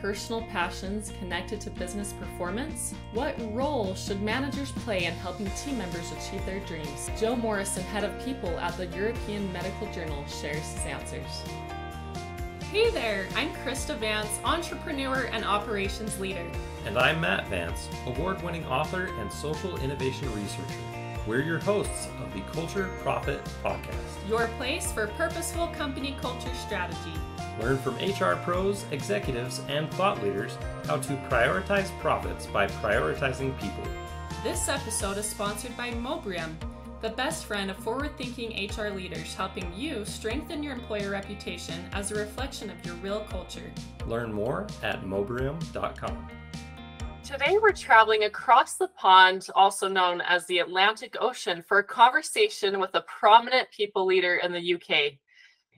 personal passions connected to business performance? What role should managers play in helping team members achieve their dreams? Joe Morrison, head of people at the European Medical Journal, shares his answers. Hey there, I'm Krista Vance, entrepreneur and operations leader. And I'm Matt Vance, award-winning author and social innovation researcher. We're your hosts of the Culture Profit Podcast. Your place for purposeful company culture strategy. Learn from HR pros, executives, and thought leaders how to prioritize profits by prioritizing people. This episode is sponsored by Mobrium, the best friend of forward-thinking HR leaders, helping you strengthen your employer reputation as a reflection of your real culture. Learn more at mobrium.com. Today we're traveling across the pond, also known as the Atlantic Ocean, for a conversation with a prominent people leader in the UK.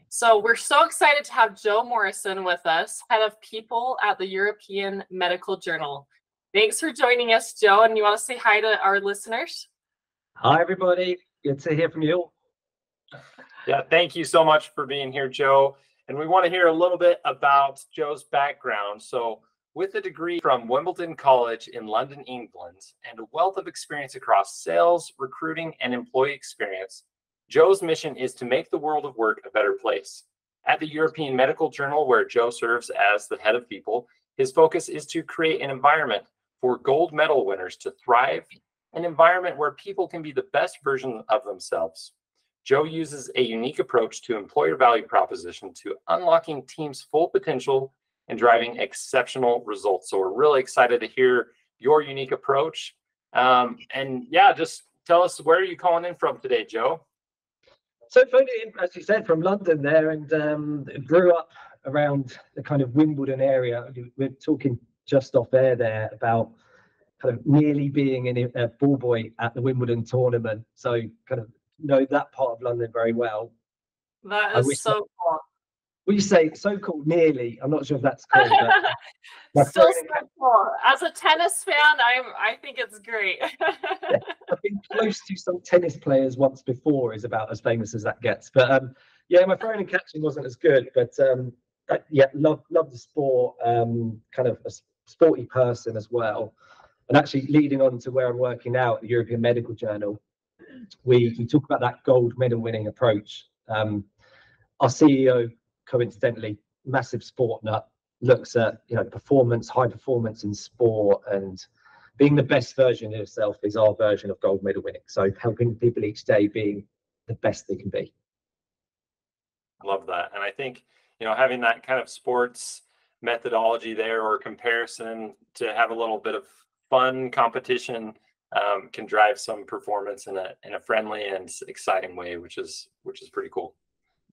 So we're so excited to have Joe Morrison with us, head of people at the European Medical Journal. Thanks for joining us, Joe, and you want to say hi to our listeners? Hi, everybody. Good to hear from you all. Yeah, thank you so much for being here, Joe. And we want to hear a little bit about Joe's background. So with a degree from Wimbledon College in London, England, and a wealth of experience across sales, recruiting, and employee experience, Joe's mission is to make the world of work a better place. At the European Medical Journal, where Joe serves as the head of people, his focus is to create an environment for gold medal winners to thrive, an environment where people can be the best version of themselves. Joe uses a unique approach to employer value proposition to unlocking teams' full potential and driving exceptional results. So we're really excited to hear your unique approach. And yeah, just tell us, where are you calling in from today, Joe? So, as you said, from London there, and grew up around the kind of Wimbledon area. We're talking just off air there about kind of nearly being a ball boy at the Wimbledon tournament. So kind of know that part of London very well. That is so cool. Well, you say so-called nearly. I'm not sure if that's cool. But still so cool. As a tennis fan, I think it's great. Yeah, I've been close to some tennis players once before is about as famous as that gets. But yeah, my throwing and catching wasn't as good. But yeah, love the sport. Kind of a sporty person as well. And actually, leading on to where I'm working now at the European Medical Journal, we talk about that gold medal winning approach. Our CEO, coincidentally, massive sport nut, looks at performance, high performance in sport, and being the best version of yourself is our version of gold medal winning. So helping people each day being the best they can be. Love that. And I think having that kind of sports methodology there or comparison to have a little bit of fun competition can drive some performance in a friendly and exciting way, which is pretty cool.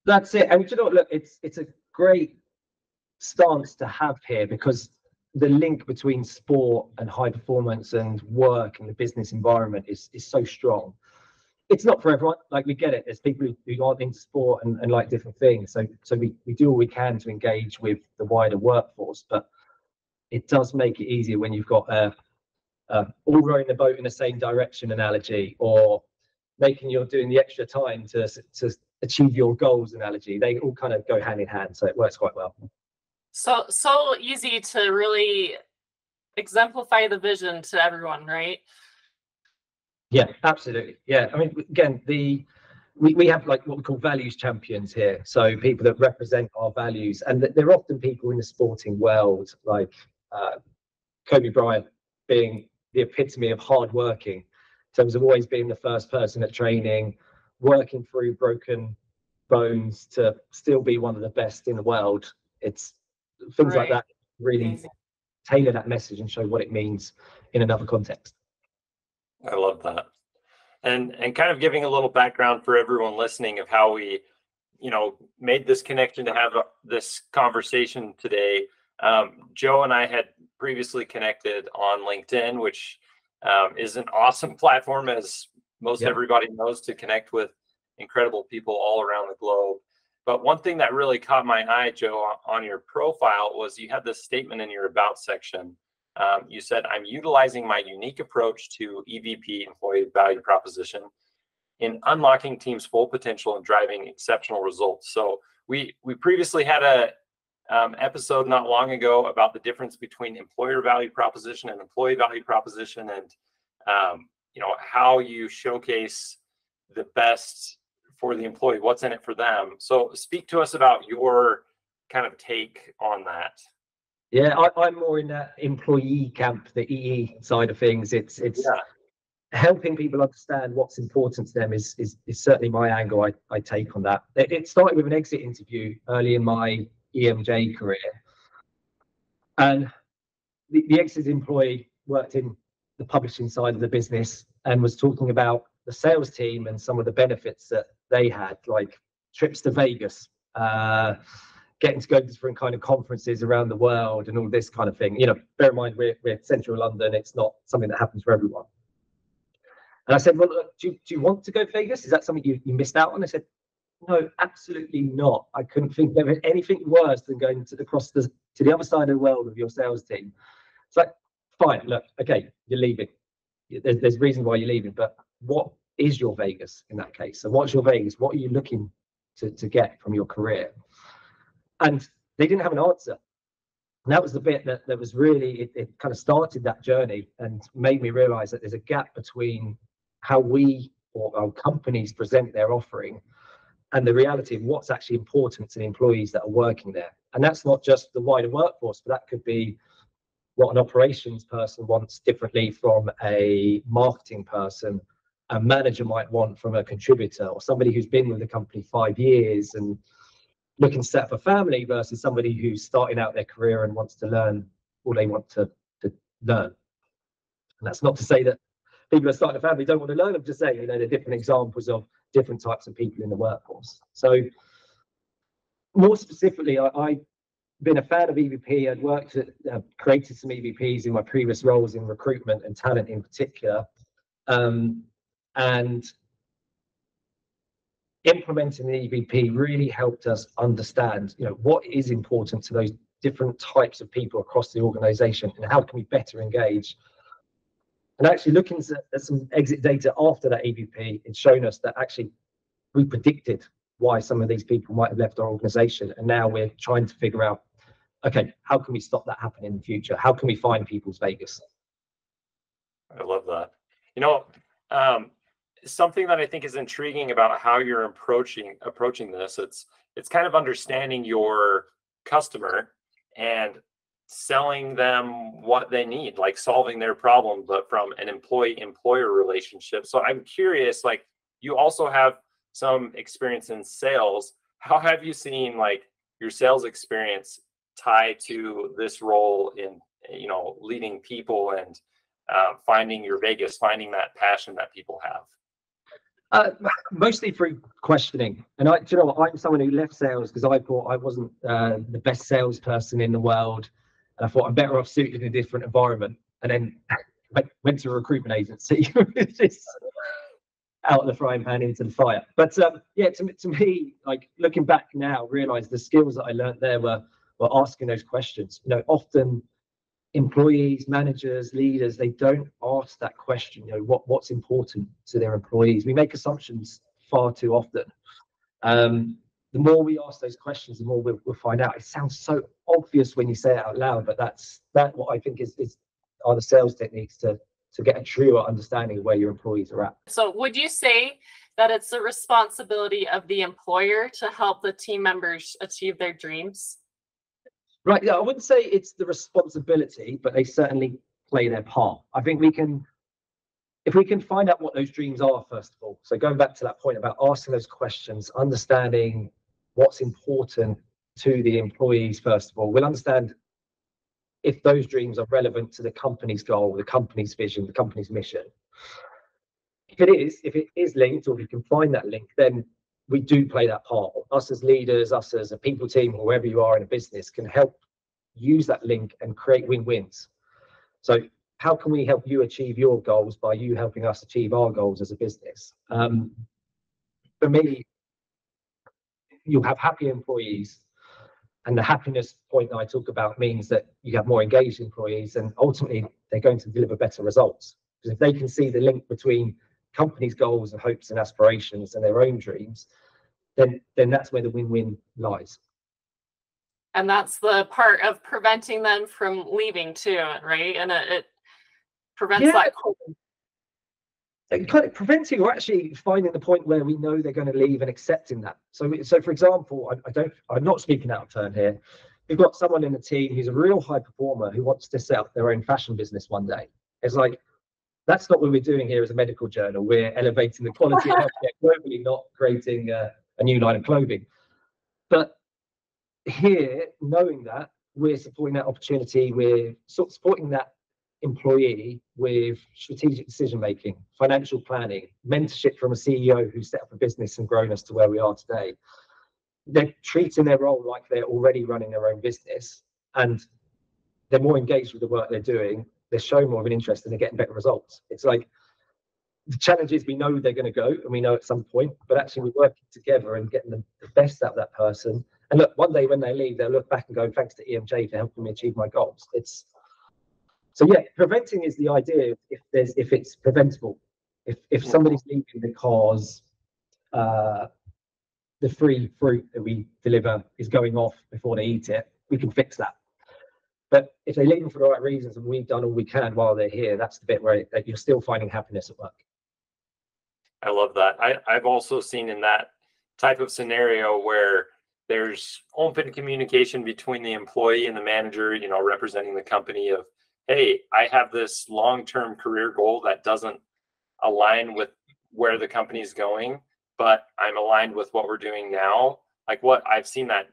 That's it. And look, it's a great stance to have here, because the link between sport and high performance and work and the business environment is so strong. It's not for everyone. Like, we get it. There's people who aren't into sport and like different things. So we do all we can to engage with the wider workforce, but it does make it easier when you've got all rowing the boat in the same direction analogy, or you're doing the extra time to achieve your goals analogy. They all kind of go hand in hand, so it works quite well. So easy to really exemplify the vision to everyone, right? Yeah, absolutely. Yeah, I mean, again, we have like what we call values champions here, so people that represent our values, and they're often people in the sporting world, like Kobe Bryant being the epitome of hard working, in terms of always being the first person at training, working through broken bones to still be one of the best in the world. It's things like that really tailor that message and show what it means in another context. I love that. And kind of giving a little background for everyone listening of how we, made this connection to have this conversation today. Joe and I had previously connected on LinkedIn, which is an awesome platform, as most everybody knows, to connect with incredible people all around the globe. But one thing that really caught my eye, Joe, on your profile was you had this statement in your about section. You said, "I'm utilizing my unique approach to EVP, employee value proposition, in unlocking teams' full potential and driving exceptional results." So we previously had episode not long ago about the difference between employer value proposition and employee value proposition, and how you showcase the best for the employee, what's in it for them. So speak to us about your kind of take on that. Yeah, I'm more in that employee camp, the EE side of things. It's helping people understand what's important to them is certainly my angle I take on that. It started with an exit interview early in my EMJ career, and the exit employee worked in the publishing side of the business and was talking about the sales team and some of the benefits that they had, like trips to Vegas, getting to go to different kind of conferences around the world and all this kind of thing. Bear in mind we're central London. It's not something that happens for everyone. And I said, well, look, do you want to go to Vegas? Is that something you missed out on? I said, no, absolutely not. I couldn't think of anything worse than going across to the other side of the world with your sales team. It's like, fine, look, okay, you're leaving. There's a reason why you're leaving, but what is your Vegas in that case? So what's your Vegas? What are you looking to get from your career? And they didn't have an answer. And that was the bit that was really, it kind of started that journey and made me realize that there's a gap between how we or our companies present their offering and the reality of what's actually important to the employees that are working there. And that's not just the wider workforce, but that could be what an operations person wants differently from a marketing person, a manager might want from a contributor, or somebody who's been with the company 5 years and looking to set up a family versus somebody who's starting out their career and wants to learn all they want to learn. And that's not to say that people who are starting a family don't want to learn. I'm just saying, they're different examples of different types of people in the workforce. So more specifically, I've been a fan of EVP. I'd worked at, created some EVPs in my previous roles in recruitment and talent in particular. And implementing the EVP really helped us understand, what is important to those different types of people across the organization and how can we better engage. And actually looking at some exit data after that EVP, it's shown us that actually we predicted why some of these people might have left our organization. And now we're trying to figure out, okay, how can we stop that happening in the future? How can we find people's Vegas? I love that. Something that I think is intriguing about how you're approaching this, it's kind of understanding your customer and selling them what they need, like solving their problem, but from an employee-employer relationship. So I'm curious, like, you also have some experience in sales. How have you seen your sales experience tie to this role in leading people and finding your Vegas, finding that passion that people have? Mostly through questioning. And I'm someone who left sales because I thought I wasn't the best salesperson in the world, and I thought I'm better off suited in a different environment. And then I went to a recruitment agency, just out of the frying pan into the fire. But to me, looking back now, realize the skills that I learned there were asking those questions. Often employees, managers, leaders, they don't ask that question, what's important to their employees. We make assumptions far too often. The more we ask those questions, the more we'll find out. It sounds so obvious when you say it out loud, but that's what I think are the sales techniques to get a truer understanding of where your employees are at. So would you say that it's the responsibility of the employer to help the team members achieve their dreams? Right. Yeah, I wouldn't say it's the responsibility, but they certainly play their part. I think if we can find out what those dreams are, first of all. So going back to that point about asking those questions, understanding what's important to the employees, first of all, we'll understand if those dreams are relevant to the company's goal, the company's vision, the company's mission. If it is linked, or we can find that link, then we do play that part. Us as leaders, us as a people team, whoever you are in a business, can help use that link and create win-wins. So how can we help you achieve your goals by you helping us achieve our goals as a business? For me, you'll have happy employees, and the happiness point that I talk about means that you have more engaged employees, and ultimately they're going to deliver better results. Because if they can see the link between companies' goals and hopes and aspirations and their own dreams, then that's where the win-win lies. And that's the part of preventing them from leaving too, right? And it prevents that. Kind of preventing, or actually finding the point where we know they're going to leave and accepting that. So for example, I'm not speaking out of turn here. We've got someone in the team who's a real high performer who wants to set up their own fashion business one day. It's like, that's not what we're doing here as a medical journal. We're elevating the quality of healthcare globally, not creating a new line of clothing. But here, knowing that, we're supporting that opportunity, we're sort of supporting that employee with strategic decision making, financial planning, mentorship from a CEO who set up a business and grown us to where we are today. They're treating their role like they're already running their own business, and they're more engaged with the work they're doing. They're showing more of an interest and they're getting better results. It's like, the challenge is we know they're going to go, and we know at some point, but actually we're working together and getting the best out of that person. And look, one day when they leave, they'll look back and go, thanks to EMJ for helping me achieve my goals. So yeah, preventing is the idea if it's preventable. If somebody's leaving because the free fruit that we deliver is going off before they eat it, we can fix that. But if they leave them for the right reasons and we've done all we can while they're here, that's the bit where you're still finding happiness at work. I love that. I've also seen in that type of scenario where there's open communication between the employee and the manager, you know, representing the company of, hey, I have this long-term career goal that doesn't align with where the company's going, but I'm aligned with what we're doing now. Like what I've seen that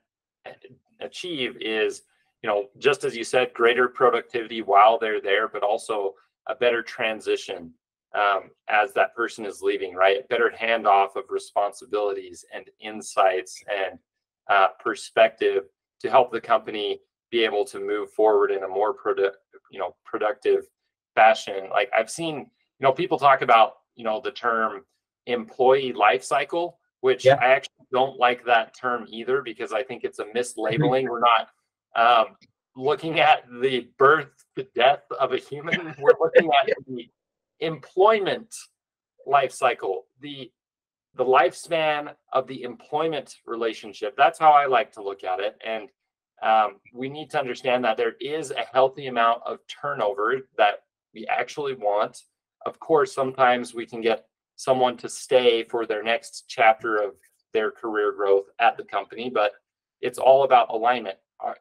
achieve is, you know, just as you said, greater productivity while they're there, but also a better transition as that person is leaving, right? Better handoff of responsibilities and insights and perspective to help the company be able to move forward in a more productive fashion. Like I've seen, you know, people talk about, you know, the term employee life cycle, which I actually don't like that term either, because I think it's a mislabeling. We're not looking at the birth to death of a human. We're looking at the employment life cycle, the lifespan of the employment relationship. That's how I like to look at it. And we need to understand that there is a healthy amount of turnover that we actually want. Of course, sometimes we can get someone to stay for their next chapter of their career growth at the company, but it's all about alignment.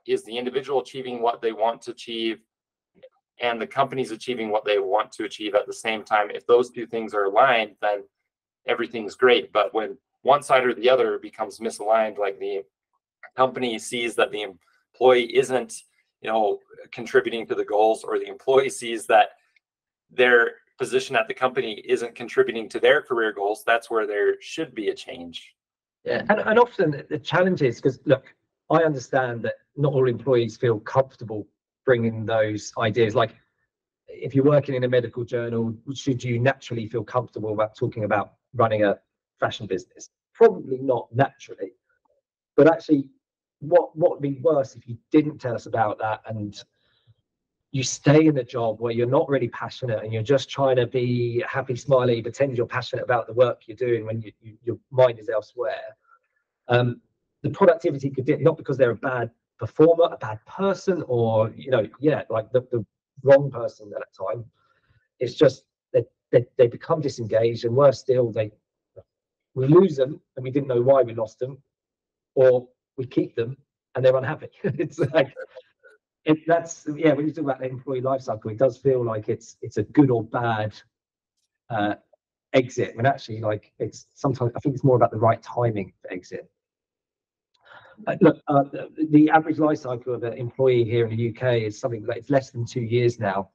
Is the individual achieving what they want to achieve, and the company's achieving what they want to achieve at the same time? If those two things are aligned, then everything's great. But when one side or the other becomes misaligned, like the company sees that the employee isn't, you know, contributing to the goals, or the employee sees that their position at the company isn't contributing to their career goals, that's where there should be a change. Yeah, and often the challenge is, because look, I understand that not all employees feel comfortable bringing those ideas. Like if you're working in a medical journal, should you naturally feel comfortable about talking about running a fashion business? Probably not naturally. But actually, what would be worse if you didn't tell us about that and you stay in a job where you're not really passionate and you're just trying to be happy, smiley, pretend you're passionate about the work you're doing when your mind is elsewhere. The productivity could dip, not because they're a bad performer, a bad person, or, you know, like the wrong person at that time. It's just that they become disengaged, and worse still, we lose them and we didn't know why we lost them, or we keep them and they're unhappy. It's like when you talk about the employee life cycle, it does feel like it's a good or bad exit, when actually, like, it's sometimes, I think it's more about the right timing for exit. Look, the average life cycle of an employee here in the UK is something that it's less than 2 years now.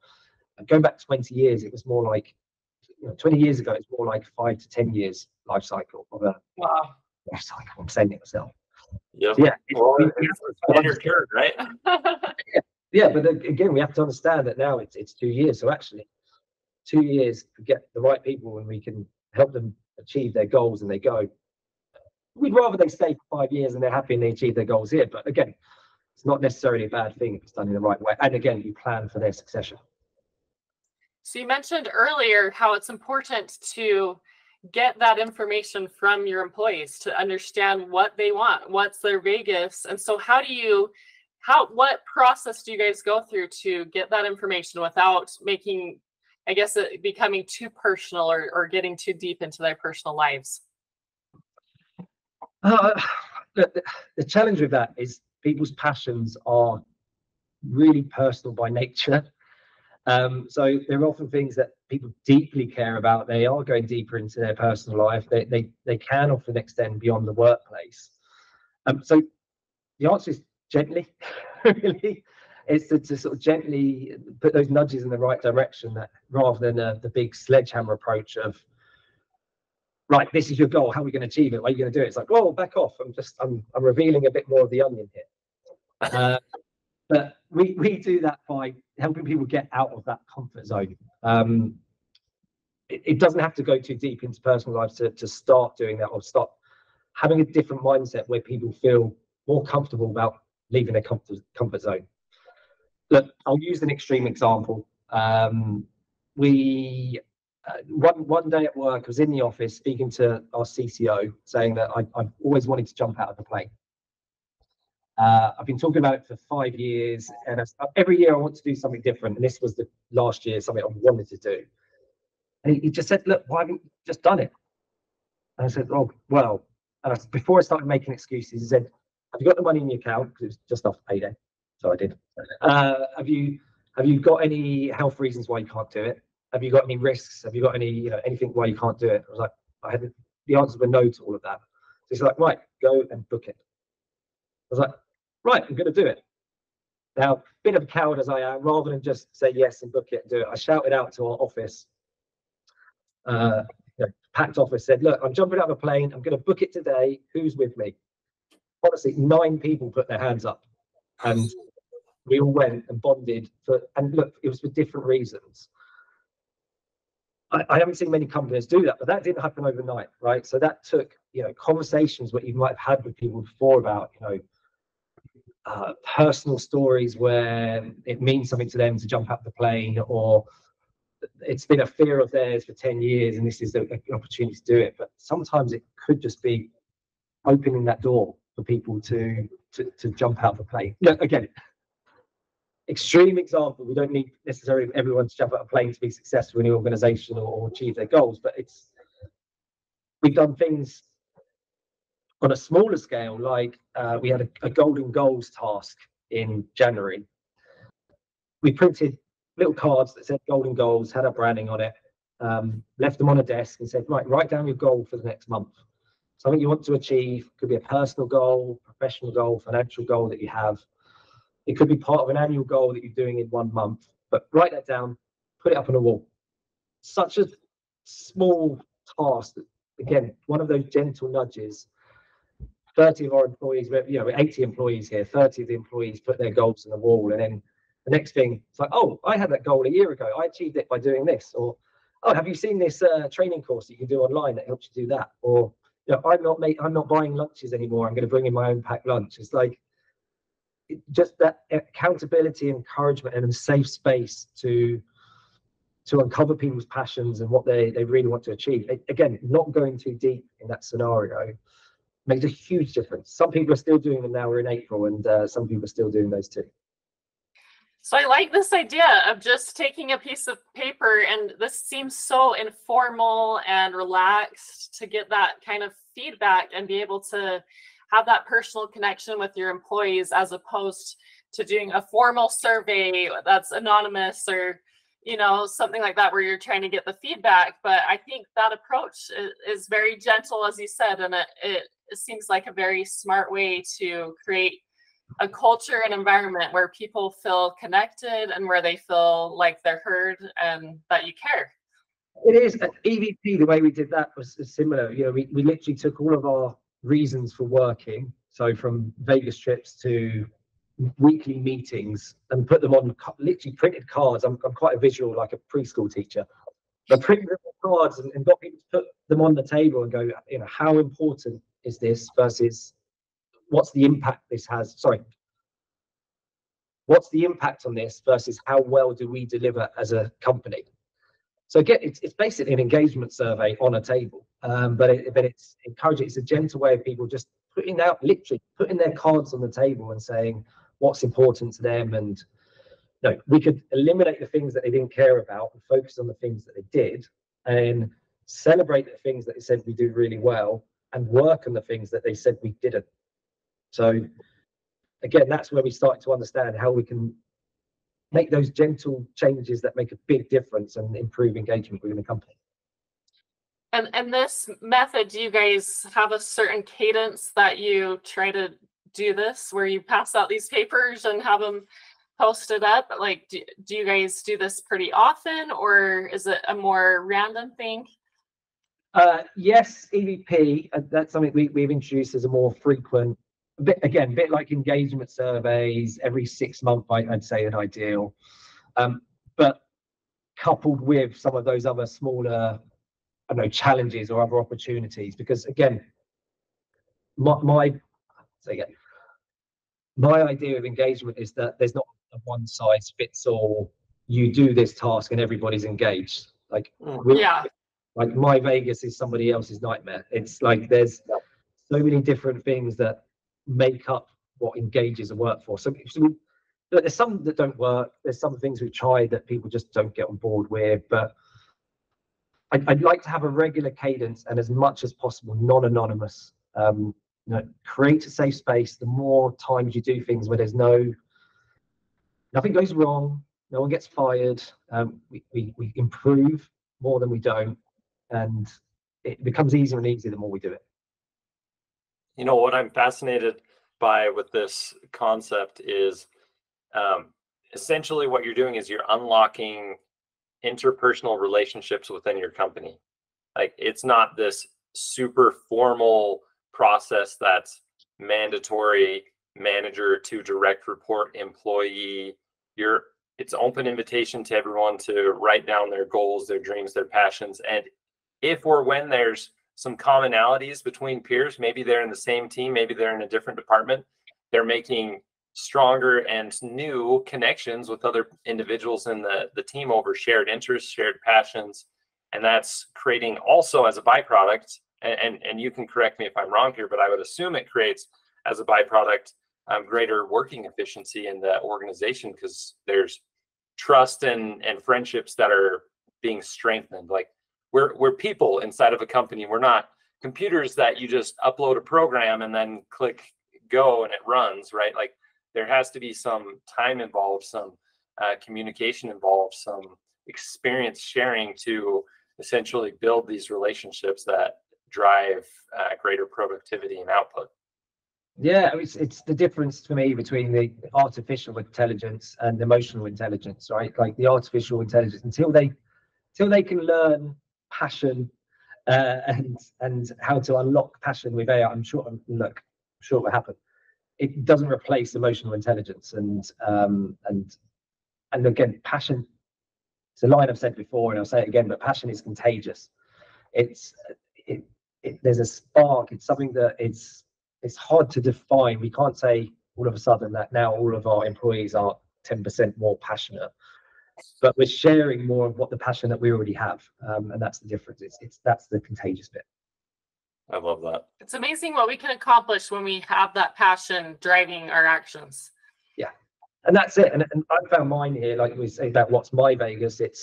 Going back 20 years, it was more like, 20 years ago, it's more like 5 to 10 years life cycle of a life cycle. I'm saying it myself. Yep. So, yeah, right? Yeah, but again, we have to understand that now it's 2 years. So actually, 2 years to get the right people, and we can help them achieve their goals, and they go. We'd rather they stay for 5 years and they're happy and they achieve their goals here. But again, it's not necessarily a bad thing if it's done in the right way. And again, you plan for their succession. So you mentioned earlier how it's important to get that information from your employees to understand what they want, what's their Vegas. And so what process do you guys go through to get that information without making, I guess, it becoming too personal or getting too deep into their personal lives? The challenge with that is people's passions are really personal by nature. So there are often things that people deeply care about. They are going deeper into their personal life. They can often extend beyond the workplace. So the answer is gently, really. It's to sort of gently put those nudges in the right direction, rather than the big sledgehammer approach of, right, this is your goal. How are we going to achieve it? What are you going to do it? It's like, whoa, back off. I'm revealing a bit more of the onion here. But we do that by helping people get out of that comfort zone. It doesn't have to go too deep into personal lives to start doing that, or start having a different mindset where people feel more comfortable about leaving their comfort zone. Look, I'll use an extreme example. One day at work, I was in the office speaking to our CCO, saying that I've always wanted to jump out of the plane. I've been talking about it for 5 years, and every year I want to do something different. And this was the last year, something I wanted to do. And he just said, look, why haven't you just done it? And I said, oh, well, before I started making excuses, he said, have you got the money in your account? Because it was just after payday. So I did. Have you got any health reasons why you can't do it? Have you got any risks? Have you got any, anything why you can't do it? I was like, the answers were no to all of that. So he's like, right, go and book it. I was like, right, I'm going to do it. Now, bit of a coward as I am, rather than just say yes and book it and do it, I shouted out to our office, packed office, said, look, I'm jumping out of a plane. I'm going to book it today. Who's with me? Honestly, 9 people put their hands up, and we all went and bonded and look, it was for different reasons. I haven't seen many companies do that, but that didn't happen overnight, right? So that took, conversations what you might have had with people before about, personal stories where it means something to them to jump out the plane, or it's been a fear of theirs for 10 years and this is the opportunity to do it. But sometimes it could just be opening that door for people to jump out of the plane. Again, extreme example, we don't need necessarily everyone to jump out of a plane to be successful in the organization or achieve their goals, but we've done things on a smaller scale, like we had a golden goals task in January. We printed little cards that said golden goals, had our branding on it, left them on a desk and said, right, write down your goal for the next month. Something you want to achieve. Could be a personal goal, professional goal, financial goal that you have. It could be part of an annual goal that you're doing in 1 month, but write that down, put it up on a wall. Such a small task that, again, one of those gentle nudges. 30 of our employees, we're 80 employees here, 30 of the employees put their goals on the wall. And then the next thing, it's like, oh, I had that goal a year ago. I achieved it by doing this. Or, oh, have you seen this training course that you can do online that helps you do that? Or, I'm not buying lunches anymore. I'm going to bring in my own packed lunch. It's like, just that accountability, encouragement, and a safe space to uncover people's passions and what they really want to achieve. Again, not going too deep in that scenario makes a huge difference. Some people are still doing them now. We're in April, and some people are still doing those too. So I like this idea of just taking a piece of paper, and this seems so informal and relaxed to get that kind of feedback and be able to have that personal connection with your employees, as opposed to doing a formal survey that's anonymous or, something like that where you're trying to get the feedback. But I think that approach is very gentle, as you said, and it seems like a very smart way to create a culture and environment where people feel connected and where they feel like they're heard and that you care. It is. At EVP, the way we did that was similar. We literally took all of our reasons for working, so from Vegas trips to weekly meetings, and put them on literally printed cards. I'm quite a visual, like a preschool teacher. But printed cards and got people to put them on the table and go, how important is this versus what's the impact this has? Sorry. What's the impact on this versus how well do we deliver as a company? So again, it's basically an engagement survey on a table, but it's encouraging. It's a gentle way of people just literally putting their cards on the table and saying what's important to them. And we could eliminate the things that they didn't care about and focus on the things that they did, and celebrate the things that they said we do really well and work on the things that they said we didn't. So again, that's where we started to understand how we can make those gentle changes that make a big difference and improve engagement within the company. And this method, do you guys have a certain cadence that you try to do this, where you pass out these papers and have them posted up? Like, do you guys do this pretty often, or is it a more random thing? Yes, EVP, that's something we've introduced as a more frequent, a bit like engagement surveys, every 6 months, I'd say an ideal. But coupled with some of those other smaller, I don't know, challenges or other opportunities, because again, my idea of engagement is that there's not a one size fits all, you do this task and everybody's engaged. Like, like my Vegas is somebody else's nightmare. It's like there's so many different things that make up what engages a workforce. So there's some that don't work. There's some things we've tried that people just don't get on board with. But I'd like to have a regular cadence and as much as possible non-anonymous. Create a safe space. The more times you do things where there's nothing goes wrong, no one gets fired, we improve more than we don't, and it becomes easier and easier the more we do it. What I'm fascinated by with this concept is essentially what you're doing is you're unlocking interpersonal relationships within your company. Like, it's not this super formal process that's mandatory, manager to direct report employee. It's open invitation to everyone to write down their goals, their dreams, their passions. And if or when there's some commonalities between peers, maybe they're in the same team, maybe they're in a different department, they're making stronger and new connections with other individuals in the team over shared interests, shared passions. And that's creating also as a byproduct, and you can correct me if I'm wrong here, but I would assume it creates as a byproduct greater working efficiency in the organization, because there's trust and friendships that are being strengthened. Like, we're people inside of a company. We're not computers that you just upload a program and then click go and it runs, right? Like, there has to be some time involved, some communication involved, some experience sharing to essentially build these relationships that drive greater productivity and output. Yeah, it's the difference for me between the artificial intelligence and emotional intelligence, right? Like, the artificial intelligence, until they can learn passion and how to unlock passion with AI, I'm sure it will happen. It doesn't replace emotional intelligence, and again, passion. It's a line I've said before, and I'll say it again, but passion is contagious. There's a spark. It's something that it's hard to define. We can't say all of a sudden that now all of our employees are 10% more passionate, but we're sharing more of what the passion that we already have, and that's the difference. That's the contagious bit. I love that. It's amazing what we can accomplish when we have that passion driving our actions. Yeah, and that's it. And I found mine here, like we say about what's my Vegas. It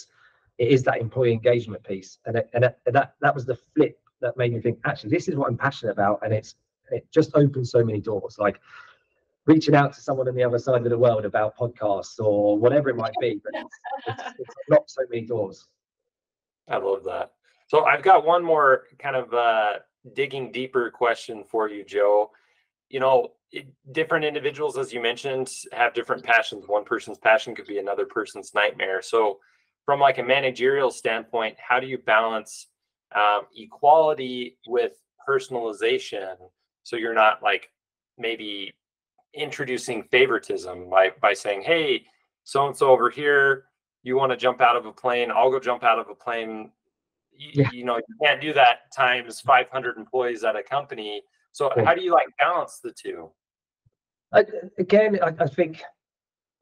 is that employee engagement piece, and that was the flip that made me think, actually, this is what I'm passionate about, and it just opens so many doors. Like, reaching out to someone on the other side of the world about podcasts or whatever it might be, but it's unlocked so many doors. I love that. So I've got one more kind of digging deeper question for you, Joe. Different individuals, as you mentioned, have different passions. One person's passion could be another person's nightmare. So from like a managerial standpoint, how do you balance equality with personalization, so you're not like maybe introducing favoritism by saying, hey, so-and-so over here, you want to jump out of a plane, I'll go jump out of a plane. You can't do that times 500 employees at a company. So how do you like balance the two? I think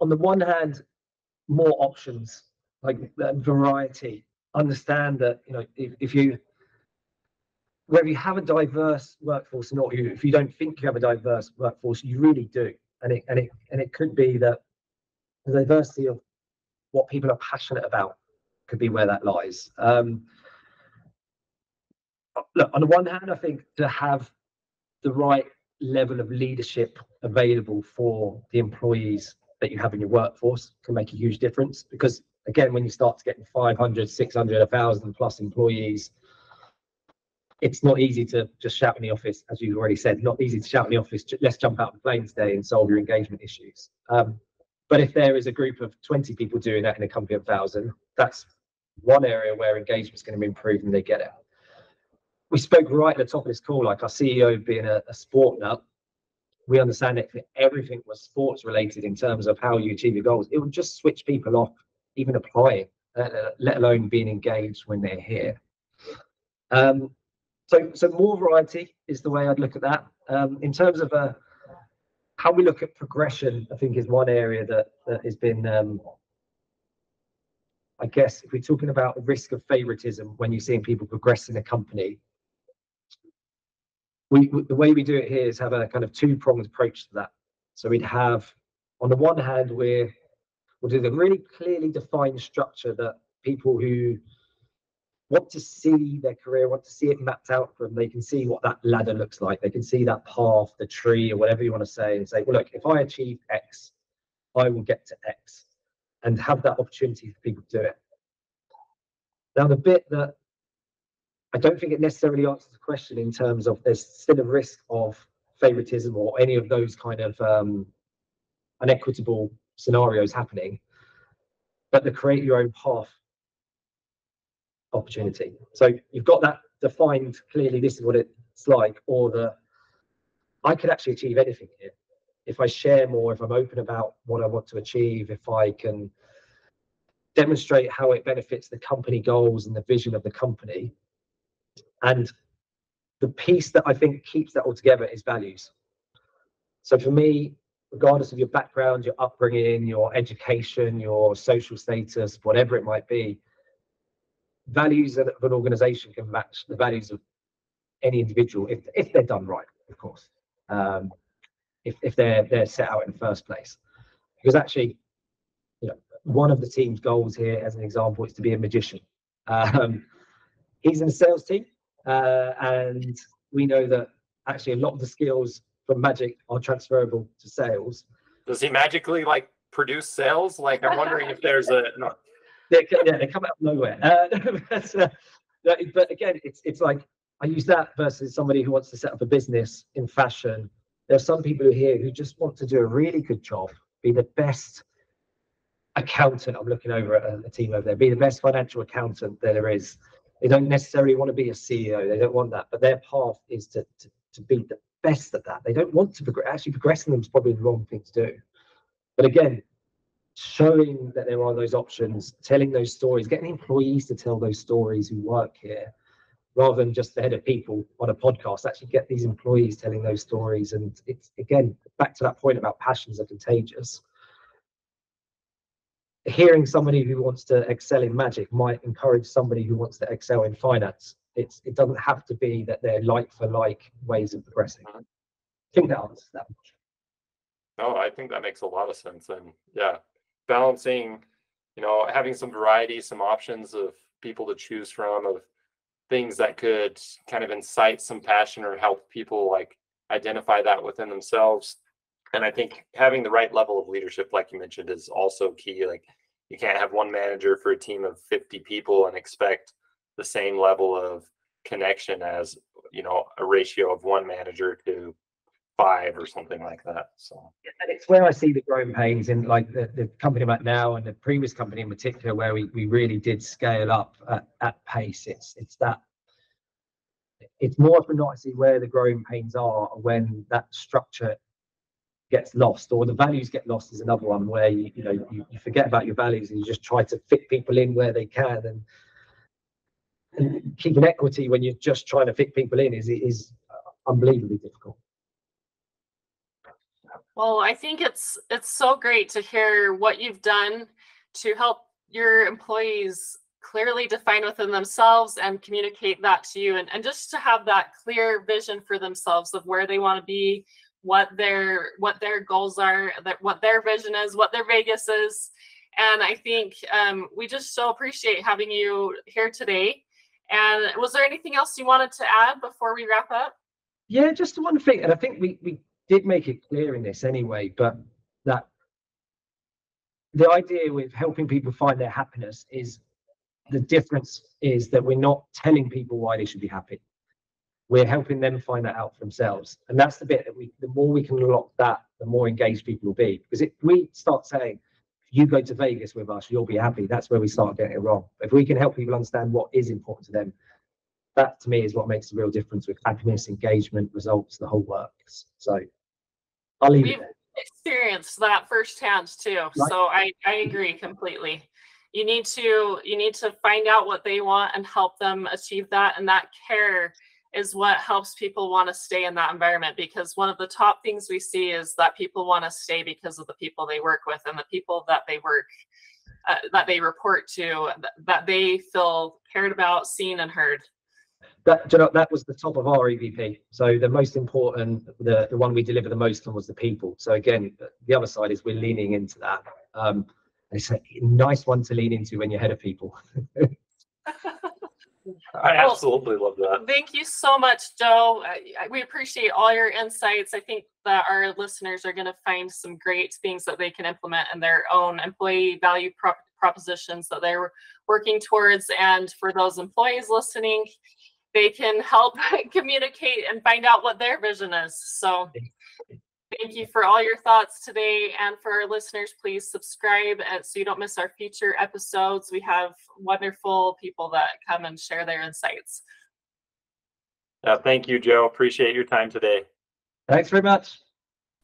on the one hand, more options, like variety. understand that, you know, if you, whether you have a diverse workforce or not, if you don't think you have a diverse workforce, you really do. And it could be that the diversity of what people are passionate about could be where that lies. Look, on the one hand, I think to have the right level of leadership available for the employees that you have in your workforce can make a huge difference. Because again, when you start to get 500, 600, 1,000 plus employees, it's not easy to just shout in the office, as you already said, not easy to shout in the office, let's jump out of the plane today and solve your engagement issues. But if there is a group of 20 people doing that in a company of 1,000, that's one area where engagement is going to be improved and they get it. We spoke right at the top of this call, like our CEO being a sport nut. We understand that if everything was sports related in terms of how you achieve your goals, it would just switch people off even applying, let alone being engaged when they're here. So more variety is the way I'd look at that. In terms of how we look at progression, I think is one area that has been, I guess, if we're talking about the risk of favoritism when you're seeing people progress in a company, the way we do it here is have a kind of two-pronged approach to that. So we'd have, on the one hand, we'll do the really clearly defined structure that people who want to see their career, want to see it mapped out for them, they can see what that ladder looks like. They can see that path, the tree, or whatever you want to say, and say, well, look, if I achieve X, I will get to X, and have that opportunity for people to do it. Now, the bit that I don't think it necessarily answers the question in terms of there's still a risk of favoritism or any of those kind of unequitable scenarios happening, but the create your own path opportunity. So you've got that defined clearly, this is what it's like, or I could actually achieve anything here. If I share more, if I'm open about what I want to achieve, if I can demonstrate how it benefits the company goals and the vision of the company. And the piece that I think keeps that all together is values. So for me, regardless of your background, your upbringing, your education, your social status, whatever it might be, values of an organization can match the values of any individual if they're done right, of course. If they're set out in the first place. Because actually, you know, one of the team's goals here, as an example, is to be a magician. He's in the sales team, and we know that actually a lot of the skills from magic are transferable to sales. Does he magically like produce sales? Like, I'm wondering if there's a no. They come out of nowhere. But again, it's like I use that versus somebody who wants to set up a business in fashion. There are some people here who just want to do a really good job, be the best accountant. I'm looking over at a team over there, be the best financial accountant there is. They don't necessarily want to be a CEO. They don't want that, but their path is to be the best at that. They don't want to progress. Actually, progressing them is probably the wrong thing to do. But again, showing that there are those options, telling those stories, getting employees to tell those stories who work here, rather than just the head of people on a podcast, actually get these employees telling those stories. And it's, again, back to that point about passions are contagious. Hearing somebody who wants to excel in magic might encourage somebody who wants to excel in finance. It doesn't have to be that they're like for like ways of progressing. I think that answers that. No, I think that makes a lot of sense. And yeah, balancing, you know, having some variety, some options of people to choose from, of things that could kind of incite some passion or help people like identify that within themselves. And I think having the right level of leadership, like you mentioned, is also key. Like, you can't have one manager for a team of 50 people and expect the same level of connection as, you know, a ratio of one manager to 5 or something like that. So, and it's where I see the growing pains in like the company I'm at now and the previous company in particular, where we really did scale up at pace. It's more often not, I see where the growing pains are when that structure gets lost, or the values get lost is another one, where you forget about your values and you just try to fit people in where they can, and keeping equity when you're just trying to fit people in is unbelievably difficult. Well, I think it's so great to hear what you've done to help your employees clearly define within themselves and communicate that to you, and just to have that clear vision for themselves of where they want to be, what their goals are, what their vision is, what their Vegas is. And I think we just so appreciate having you here today. And was there anything else you wanted to add before we wrap up? Yeah, just one thing, and I think we did make it clear in this anyway, but that the idea with helping people find their happiness is, the difference is that we're not telling people why they should be happy. We're helping them find that out for themselves. And that's the bit that the more we can unlock that, the more engaged people will be. Because if we start saying, if you go to Vegas with us, you'll be happy, that's where we start getting it wrong. If we can help people understand what is important to them, that to me is what makes the real difference with happiness, engagement, results, the whole works. So I'll leave it there. Experienced that firsthand too. Right. So I agree completely. You need to find out what they want and help them achieve that. And that care is what helps people want to stay in that environment, because one of the top things we see is that people want to stay because of the people they work with and the people that they work, that they report to, that they feel cared about, seen, and heard. That was the top of our EVP. So the most important, the one we deliver the most on was the people. So again, the other side is we're leaning into that. It's a nice one to lean into when you're head of people. I absolutely love that. Thank you so much, Joe. We appreciate all your insights. I think that our listeners are going to find some great things that they can implement in their own employee value propositions that they're working towards. And for those employees listening, they can help communicate and find out what their vision is. So thank you for all your thoughts today. And for our listeners, please subscribe so you don't miss our future episodes. We have wonderful people that come and share their insights. Thank you, Joe. Appreciate your time today. Thanks very much.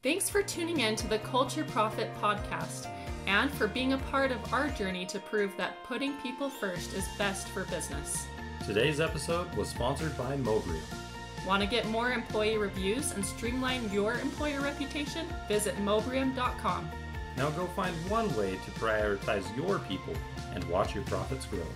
Thanks for tuning in to the Culture Profit Podcast and for being a part of our journey to prove that putting people first is best for business. Today's episode was sponsored by Mowbray. Want to get more employee reviews and streamline your employer reputation? Visit mowbray.com. Now go find one way to prioritize your people and watch your profits grow.